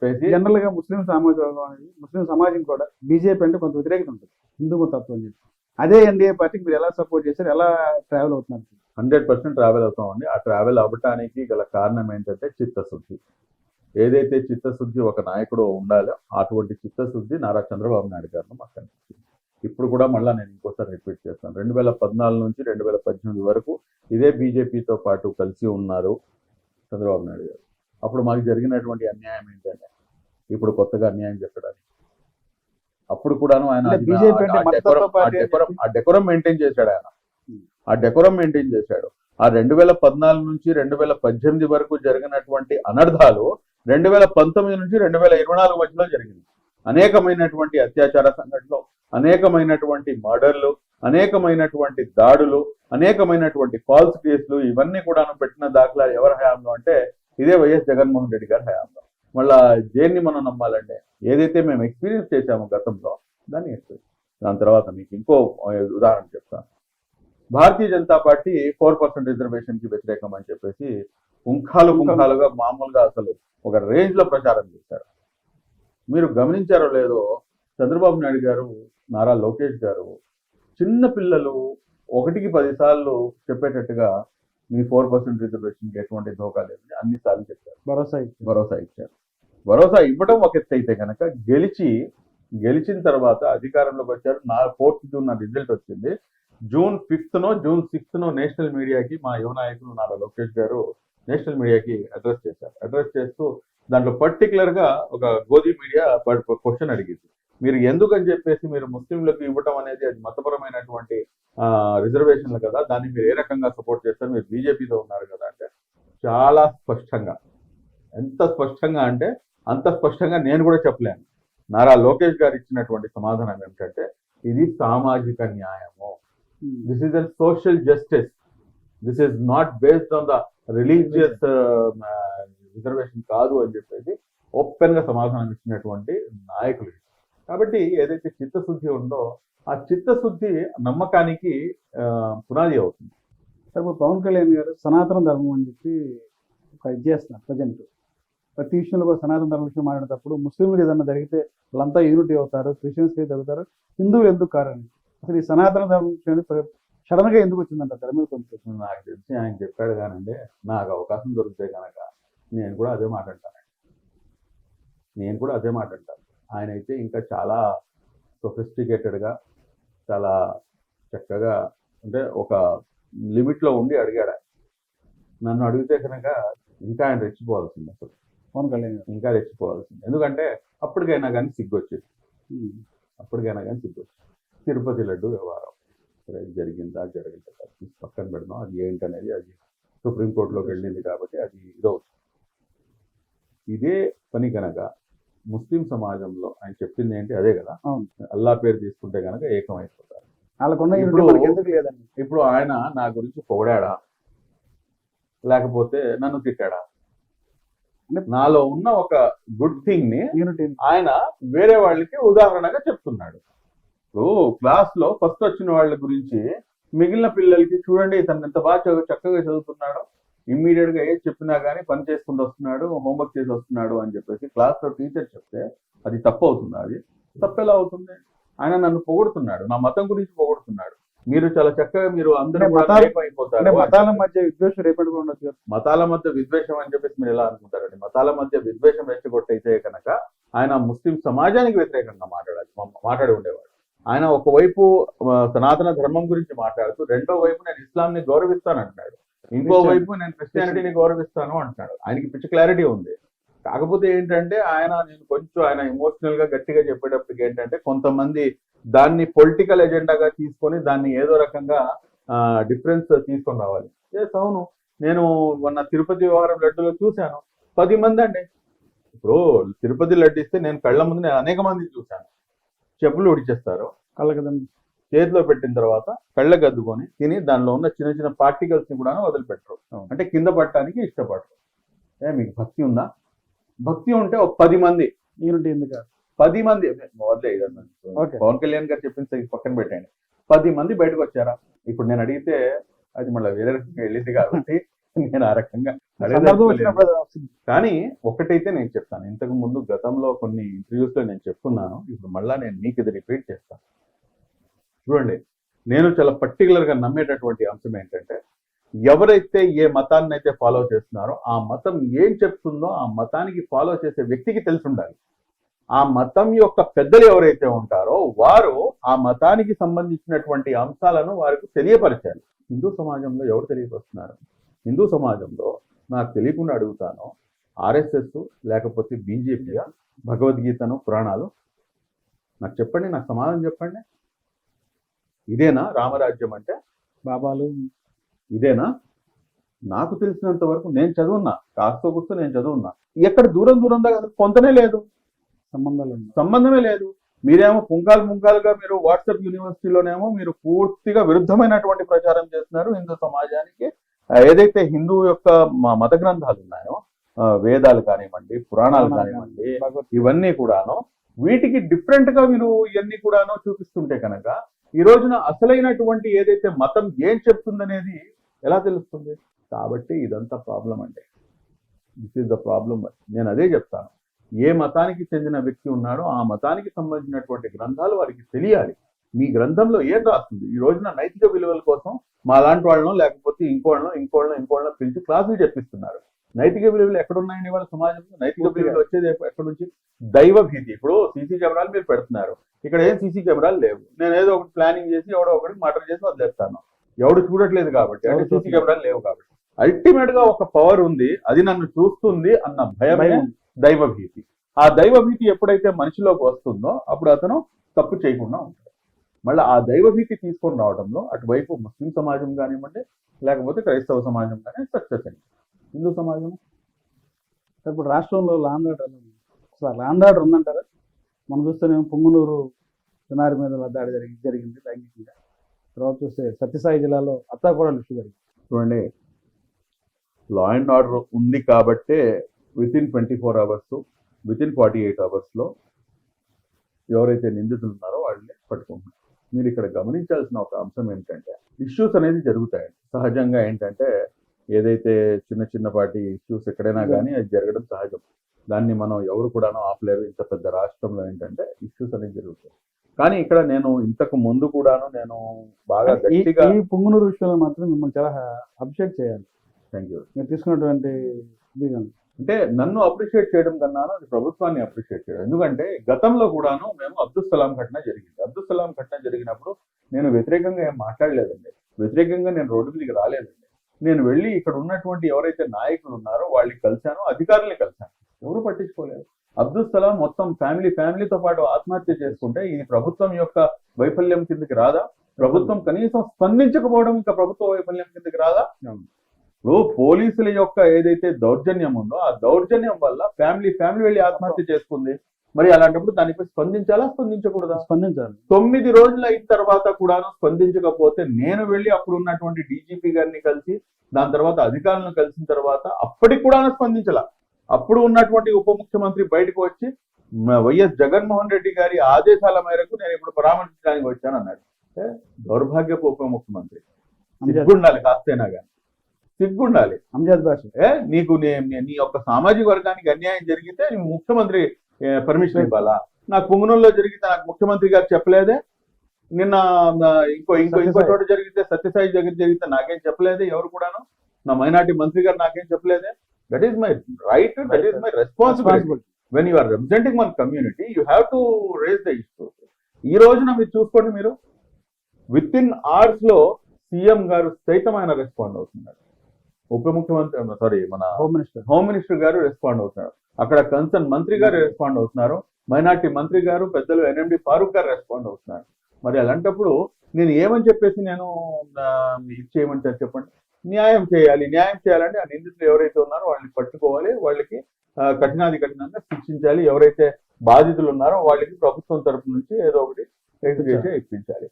General గా ముస్లిం సామాజిక ముస్లిం సమాజం కూడా బీజేపీ అంటే కొంత వ్యతిరేకత ఉంటుంది, హిందూ తత్వం అని చెప్పి. అదే ఎన్డీఏ పార్టీకి మీరు ఎలా సపోర్ట్ చేశారు, ఎలా ట్రావెల్ అవుతున్నారు? 100% ట్రావెల్ అవుతామండి. ఆ ట్రావెల్ అవ్వటానికి గల కారణం ఏంటంటే చిత్తశుద్ధి. ఏదైతే చిత్తశుద్ధి ఒక నాయకుడు ఉండాలో అటువంటి చిత్తశుద్ధి నారా చంద్రబాబు నాయుడు గారిని మాకు కనిపిస్తుంది. ఇప్పుడు కూడా మళ్ళీ నేను ఇంకోసారి రిపీట్ చేస్తాను, 2014 నుంచి 2018 వరకు ఇదే బీజేపీతో పాటు కలిసి ఉన్నారు చంద్రబాబు నాయుడు గారు. అప్పుడు మాకు జరిగినటువంటి అన్యాయం ఏంటంటే ఇప్పుడు కొత్తగా అన్యాయం చెప్పడానికి. అప్పుడు కూడాను ఆయన డెకోరం మెయింటైన్ చేశాడు. ఆయన ఆ డెకోరం మెయింటైన్ చేశాడు. ఆ 2014 నుంచి 2018 వరకు జరిగినటువంటి అనర్థాలు 2019 నుంచి 2024 మధ్యలో జరిగింది. అనేకమైనటువంటి అత్యాచార సంఘటనలు, అనేకమైనటువంటి మర్డర్లు, అనేకమైనటువంటి దాడులు, అనేకమైనటువంటి ఫాల్స్ కేసులు, ఇవన్నీ కూడాను పెట్టిన దాఖలా ఎవరి హయాంలో అంటే ఇదే వైఎస్ జగన్మోహన్ రెడ్డి గారి హయాంలో. మళ్ళా దేన్ని మనం నమ్మాలంటే ఏదైతే మేము ఎక్స్పీరియన్స్ చేశామో గతంలో దాన్ని ఎక్స్పీరియన్స్. దాని తర్వాత మీకు ఇంకో ఉదాహరణ చెప్తాను. భారతీయ జనతా పార్టీ 4% రిజర్వేషన్ కి వ్యతిరేకం అని చెప్పేసి పుంఖాలుగా మామూలుగా అసలు ఒక రేంజ్ లో ప్రచారం చేశారు. మీరు గమనించారో లేదో, చంద్రబాబు నాయుడు గారు, నారా లోకేష్ గారు చిన్న పిల్లలు 1కి 10 సార్లు చెప్పేటట్టుగా మీ 4% రిజర్వేషన్ ఎటువంటి ధోకా లేదు అన్ని సార్లు చెప్పారు, భరోసా ఇచ్చారు. భరోసా ఇవ్వడం ఒక ఎత్తు అయితే కనుక గెలిచిన తర్వాత అధికారంలోకి వచ్చారు. 4th జూన్ రిజల్ట్ వచ్చింది. జూన్ 6th నేషనల్ మీడియాకి మా యువ నాయకులు నారా లోకేష్ గారు నేషనల్ మీడియాకి అడ్రస్ చేశారు. అడ్రస్ చేస్తూ దాంట్లో పర్టికులర్ గా ఒక గోధి మీడియా క్వశ్చన్ అడిగింది, మీరు ఎందుకని చెప్పేసి మీరు ముస్లింలకు ఇవ్వటం అనేది అది మతపరమైనటువంటి రిజర్వేషన్లు కదా, దాన్ని మీరు ఏ రకంగా సపోర్ట్ చేస్తారు, మీరు బీజేపీతో ఉన్నారు కదా అంటే చాలా స్పష్టంగా, ఎంత స్పష్టంగా అంటే అంత స్పష్టంగా నేను కూడా చెప్పలేను. నారా లోకేష్ గారు ఇచ్చినటువంటి సమాధానం ఏమిటంటే ఇది సామాజిక న్యాయము, this is a social justice, this is not based on the religious reservation కాదు అని చెప్పేసి ఓపెన్ గా సమాధానం ఇచ్చినటువంటి నాయకులు. కాబట్టి ఏదైతే చిత్తశుద్ధి ఉందో ఆ చిత్తశుద్ధి నమ్మకానికి పునాది అవుతుంది. సార్ ఇప్పుడు పవన్ కళ్యాణ్ గారు సనాతన ధర్మం అని చెప్పి ఒక ఇది చేస్తున్నారు ప్రజెంట్. ప్రతి విషయంలో కూడా సనాతన ధర్మం విషయం మాట్లాడేటప్పుడు ముస్లింలు ఏదన్నా జరిగితే వాళ్ళంతా యూనిటీ అవుతారు, క్రిస్టియన్స్ అయితే అవుతారు, హిందువులు ఎందుకు కారని. అసలు ఈ సనాతన ధర్మం విషయాన్ని సడన్ గా ఎందుకు వచ్చిందంట ధర మీద కొంచెం నాకు తెలిసి ఆయన చెప్పాడు కానండి, నాకు అవకాశం దొరికితే కనుక నేను కూడా అదే మాట్లాడతాను. ఆయన అయితే ఇంకా చాలా సొఫిస్టికేటెడ్గా, చాలా చక్కగా, అంటే ఒక లిమిట్లో ఉండి అడిగాడు. నన్ను అడిగితే కనుక ఇంకా ఆయన రెచ్చిపోవాల్సింది, అసలు పవన్ కళ్యాణ్ ఇంకా రెచ్చిపోవాల్సింది. ఎందుకంటే అప్పటికైనా కానీ సిగ్గొచ్చేది. తిరుపతి లడ్డు వ్యవహారం సరే జరిగిందా జరగలేదా పక్కన పెడదాం, అది ఏంటనేది అది సుప్రీంకోర్టులోకి వెళ్ళింది కాబట్టి అది ఇదవుతుంది. ఇదే పని కనుక ముస్లిం సమాజంలో ఆయన చెప్పింది ఏంటి అదే కదా, అల్లా పేరు తీసుకుంటే కనుక ఏకమైపోతారు. ఇప్పుడు ఆయన నా గురించి పొగడాడా లేకపోతే నన్ను తిట్టాడా, నాలో ఉన్న ఒక గుడ్ థింగ్ ని ఆయన వేరే వాళ్ళకి ఉదాహరణగా చెప్తున్నాడు. ఇప్పుడు క్లాస్ లో ఫస్ట్ వచ్చిన వాళ్ళ గురించి మిగిలిన పిల్లలకి చూడండి ఇతను ఎంత బాగా చక్కగా చదువుతున్నాడో, ఇమ్మీడియట్ గా ఏది చెప్పినా కానీ పని చేసుకుంటూ వస్తున్నాడు, హోంవర్క్ చేసి వస్తున్నాడు అని చెప్పేసి క్లాస్ లో టీచర్ చెప్తే అది తప్పు అవుతుందా? అది తప్పు ఎలా అవుతుంది? ఆయన నన్ను పొగుడుతున్నాడు, నా మతం గురించి పొగుడుతున్నాడు, మీరు చాలా చక్కగా మీరు అందరూ అయిపోతారు. మతాల మధ్య విద్వేషం రేపటి ఉండొచ్చు. మతాల మధ్య విద్వేషం అని చెప్పేసి మీరు ఎలా అనుకుంటారండి? మతాల మధ్య విద్వేషం రెచ్చగొట్టయితే కనుక ఆయన ముస్లిం సమాజానికి వ్యతిరేకంగా మాట్లాడి ఉండేవాడు. ఆయన ఒకవైపు సనాతన ధర్మం గురించి మాట్లాడుతూ రెండో వైపు నేను ఇస్లాంని గౌరవిస్తాను అంటున్నాడు, ఇంకో వైపు నేను క్రిస్టియానిటీని గౌరవిస్తాను అంటున్నాడు. ఆయనకి పిచ్చి క్లారిటీ ఉంది. కాకపోతే ఏంటంటే ఆయన ఎమోషనల్ గా గట్టిగా చెప్పేటప్పటికి ఏంటంటే కొంతమంది దాన్ని పొలిటికల్ ఎజెండాగా తీసుకొని దాన్ని ఏదో రకంగా డిఫరెన్స్ తీసుకొని రావాలి. అవును, నేను మొన్న తిరుపతి వ్యవహారం లడ్డులో చూశాను, 10 మంది అండి. ఇప్పుడు తిరుపతి లడ్డు ఇస్తే నేను కళ్ళ ముందు నేను అనేక మంది చూశాను, చెప్పులు ఉడిచేస్తారు, చేతిలో పెట్టిన తర్వాత కళ్ళకు అద్దుకొని తిని దానిలో ఉన్న చిన్న చిన్న పార్టికల్స్ ని కూడా వదిలిపెట్టరు, అంటే కింద పట్టడానికి ఇష్టపడరు. మీకు భక్తి ఉందా? భక్తి ఉంటే ఒక 10 మంది యూనిటీ ఎందుకు 10 మంది వదిలే పవన్ కళ్యాణ్ గారు చెప్పింది పక్కన పెట్టండి, 10 మంది బయటకు వచ్చారా? ఇప్పుడు నేను అడిగితే అది మళ్ళీ వేరే రకంగా వెళ్ళింది కాబట్టి నేను ఆ రకంగా సందర్భం అడగదలుచుకోలేదు. వచ్చినప్పుడు అది వస్తుంది. కానీ ఒకటైతే నేను చెప్తాను, ఇంతకు ముందు గతంలో కొన్ని ఇంటర్వ్యూస్ లో నేను చెప్పుకున్నాను, ఇప్పుడు మళ్ళా నేను మీకు ఇది రిపీట్ చేస్తాను. చూడండి, నేను చాలా పర్టికులర్ గా నమ్మేటటువంటి అంశం ఏంటంటే, ఎవరైతే ఏ మతాన్ని అయితే ఫాలో చేస్తున్నారో ఆ మతం ఏం చెప్తుందో ఆ మతానికి ఫాలో చేసే వ్యక్తికి తెలిసి ఉండాలి. ఆ మతం యొక్క పెద్దలు ఎవరైతే ఉంటారో వారు ఆ మతానికి సంబంధించినటువంటి అంశాలను వారికి తెలియపరచాలి. హిందూ సమాజంలో ఎవరు తెలియపరుస్తున్నారు? హిందూ సమాజంలో నాకు తెలియకుండా అడుగుతాను, ఆర్ఎస్ఎస్ లేకపోతే బీజేపీయా, భగవద్గీతను, పురాణాలు? నాకు చెప్పండి, నాకు సమాధానం చెప్పండి. ఇదేనా రామరాజ్యం అంటే? బాబాలు ఇదేనా? నాకు తెలిసినంత వరకు నేను చదువున్నా, కాస్త కూస్తో నేను చదువున్నా. ఎక్కడ దూరం దూరం దాకా అసలు పొంతనే లేదు, సంబంధాలు ఉన్నాయి. సంబంధమే లేదు. మీరేమో పుంకాలుగా మీరు వాట్సాప్ యూనివర్సిటీలోనేమో మీరు పూర్తిగా విరుద్ధమైనటువంటి ప్రచారం చేస్తున్నారు హిందూ సమాజానికి. ఏదైతే హిందూ యొక్క మత గ్రంథాలు ఉన్నాయో, వేదాలు కానివ్వండి, పురాణాలు కానివ్వండి, ఇవన్నీ కూడాను వీటికి డిఫరెంట్ గా మీరు ఇవన్నీ కూడాను చూపిస్తుంటే కనుక ఈ రోజున అసలైనటువంటి ఏదైతే మతం ఏం చెప్తుందనేది ఎలా తెలుస్తుంది? కాబట్టి ఇదంతా ప్రాబ్లం అండి. This is the problem. నేను అదే చెప్తాను, ఏ మతానికి చెందిన వ్యక్తి ఉన్నాడో ఆ మతానికి సంబంధించినటువంటి గ్రంథాలు వారికి తెలియాలి. మీ గ్రంథంలో ఏం రాస్తుంది? ఈ రోజున నైతిక విలువల కోసం మా లాంటి వాళ్ళను లేకపోతే ఇంకోళ్ళను పిలిచి క్లాసులు చెప్పిస్తున్నారు. నైతిక విలువలు ఎక్కడున్నాయండి వాళ్ళ సమాజంలో? నైతిక విలువలు వచ్చేది ఎక్కడి నుంచి? దైవ భీతి. ఇప్పుడు సీసీ కెమెరాలు మీరు పెడుతున్నారు, ఇక్కడ ఏం సీసీ కెమెరాలు లేవు. నేను ఏదో ఒకటి ప్లానింగ్ చేసి ఎవడో ఒకటి మర్డర్ చేసి వదిలేస్తాను, ఎవడు చూడట్లేదు కాబట్టి, అంటే సీసీ కెమెరాలు లేవు కాబట్టి. అల్టిమేట్ గా ఒక పవర్ ఉంది, అది నన్ను చూస్తుంది అన్న భయమే దైవ భీతి. ఆ దైవ భీతి ఎప్పుడైతే మనిషిలోకి వస్తుందో అప్పుడు అతను తప్పు చేయకుండా ఉంటాడు. మళ్ళీ ఆ దైవ భీతి తీసుకొని రావడంలో అటువైపు ముస్లిం సమాజం కానివ్వండి, లేకపోతే క్రైస్తవ సమాజం కానీ సక్సెస్ అయింది. హిందూ సమాజం ఇప్పుడు రాష్ట్రంలో లాండ్ ఆర్డర్ అసలు లాండ్ ఆర్డర్ ఉందంటారా? మనం చూస్తేనేమో పొంగునూరు చిన్నారి మీద దాడి జరిగింది లైంగికంగా. తర్వాత చూస్తే సత్యసాయి జిల్లాలో అత్తాకోడలు ఇష్యూ జరిగింది. చూడండి, లా అండ్ ఆర్డర్ ఉంది కాబట్టే వితిన్ 24 అవర్స్, వితిన్ 48 అవర్స్లో ఎవరైతే నిందితులు ఉన్నారో వాళ్ళని పట్టుకుంటున్నారు. మీరు ఇక్కడ గమనించాల్సిన ఒక అంశం ఏంటంటే, ఇష్యూస్ అనేది జరుగుతాయండి సహజంగా. ఏంటంటే ఏదైతే చిన్నపాటి ఇష్యూస్ ఎక్కడైనా కానీ అది జరగడం సహజం. దాన్ని మనం ఎవరు కూడాను ఆపలేరు. ఇంత పెద్ద రాష్ట్రంలో ఏంటంటే ఇష్యూస్ అనేది జరుగుతాయి. కానీ ఇక్కడ నేను ఇంతకు ముందు కూడాను నేను బాగా గట్టిగా ఈ పొంగునూరు విషయంలో మాత్రం మిమ్మల్ని చాలా అప్రిషియేట్ చేయాలి. Thank you. మీరు తీసుకున్నటువంటి ఇది అంటే నన్ను అప్రిషియేట్ చేయడం కన్నా అది ప్రభుత్వాన్ని అప్రిషియేట్ చేయడం. ఎందుకంటే గతంలో కూడాను మేము అబ్దుల్ సలాం ఘటన జరిగింది. అబ్దుల్ సలాం ఘటన జరిగినప్పుడు నేను వ్యతిరేకంగా ఏం మాట్లాడలేదండి, వ్యతిరేకంగా నేను రోడ్డు మీదకి రాలేదండి. నేను వెళ్ళి ఇక్కడ ఉన్నటువంటి ఎవరైతే నాయకులు ఉన్నారో వాళ్ళని కలిశాను, అధికారుల్ని కలిశాను, ఎవరు పట్టించుకోలేదు. అబ్దుల్ సలాం మొత్తం ఫ్యామిలీతో పాటు ఆత్మహత్య చేసుకుంటే ఇది ప్రభుత్వం యొక్క వైఫల్యం కిందకి రాదా? ప్రభుత్వం కనీసం స్పందించకపోవడం ఇంకా ప్రభుత్వ వైఫల్యం కిందకి రాదా? ఇప్పుడు పోలీసుల యొక్క ఏదైతే దౌర్జన్యం ఉందో ఆ దౌర్జన్యం వల్ల ఫ్యామిలీ వెళ్ళి ఆత్మహత్య చేసుకుంది. మరి అలాంటప్పుడు దానిపై స్పందించాలా, స్పందించకూడదా? స్పందించాలి. 9 రోజులు అయిన తర్వాత కూడా స్పందించకపోతే నేను వెళ్ళి అప్పుడు ఉన్నటువంటి డీజీపీ గారిని కలిసి దాని తర్వాత అధికారులను కలిసిన తర్వాత అప్పటికి కూడా స్పందించాల. అప్పుడు ఉన్నటువంటి ఉప ముఖ్యమంత్రి బయటకు వచ్చి వైఎస్ జగన్మోహన్ రెడ్డి గారి ఆదేశాల మేరకు నేను ఇప్పుడు పరామర్శించడానికి వచ్చాను అన్నాడు. దౌర్భాగ్యపు ఉప ముఖ్యమంత్రి. సిగ్గుండాలి, కాస్తైనా కానీ సిగ్గుండాలి. అంజాద్ భాష నీకు నీ యొక్క సామాజిక వర్గానికి అన్యాయం జరిగితే ముఖ్యమంత్రి పర్మిషన్ ఇవ్వాలా? నాకు పొంగునూరులో జరిగితే నాకు ముఖ్యమంత్రి గారు చెప్పలేదే, నిన్న ఇంకో చోట జరిగితే సత్యసాయి దగ్గర జరిగితే నాకేం చెప్పలేదే, ఎవరు కూడాను నా మైనార్టీ మంత్రి గారు నాకేం చెప్పలేదే. That is my right, that is my responsibility. When you are representing one community you have to raise the issue. ఈ రోజున మీరు చూసుకోండి, మీరు విత్ ఇన్ అవర్స్ లో సీఎం గారు సైతం ఆయన రెస్పాండ్ అవుతున్నాడు. ఉప ముఖ్యమంత్రి మన హోమ్ మినిస్టర్ గారు రెస్పాండ్ అవుతున్నారు. అక్కడ కన్సర్న్ మంత్రి గారు రెస్పాండ్ అవుతున్నారు. మైనార్టీ మంత్రి గారు, పెద్దలు ఎన్ఎండి ఫారూక్ గారు రెస్పాండ్ అవుతున్నారు. మరి అలాంటప్పుడు నేను ఏమని చెప్పేసి నేను ఇది చేయమంటారు చెప్పండి? న్యాయం చేయాలంటే ఆ నిందితులు ఎవరైతే ఉన్నారో వాళ్ళని పట్టుకోవాలి, వాళ్ళకి కఠినంగా శిక్షించాలి. ఎవరైతే బాధితులు ఉన్నారో వాళ్ళకి ప్రభుత్వం తరపు నుంచి ఏదో ఒకటి ఎగ్జిక్యూషన్ ఇప్పించాలి.